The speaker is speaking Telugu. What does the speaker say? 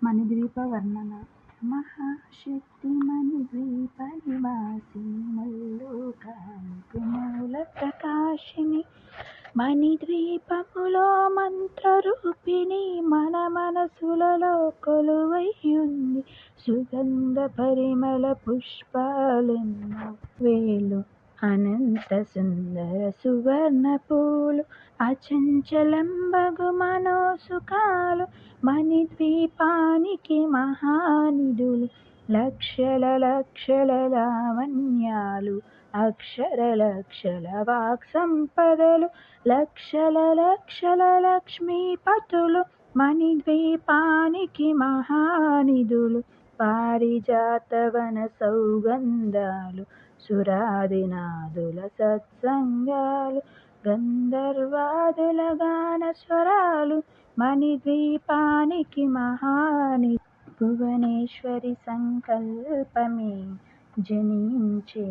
మణిద్వీప వర్ణన. మహాశక్తి మణిద్వీప నివాసిని ముల్లోకాలకు మూల ప్రకాశిని మణిద్వీపములో మంత్రరూపిణి మన మనసులలో కొలువైయుంది. సుగంధ పరిమళ పుష్పాలెన్నో వేలు అనంత సుందర సువర్ణ పూలు అచంచలంబగు మనోసుఖాలు మణిద్వీపానికి మహానిధులు. లక్షల లక్షల లావణ్యాలు అక్షర లక్షల వాక్ సంపదలు లక్షల లక్షల లక్ష్మీపతులు మణిద్వీపానికి మహానిధులు. పారిజాతవన సౌగంధాలు సురాదినాదుల సత్సంగాలు గంధర్వాదుల గాన స్వరాలు మణిద్వీపానికి మహాని. భువనేశ్వరి సంకల్పమే జనించే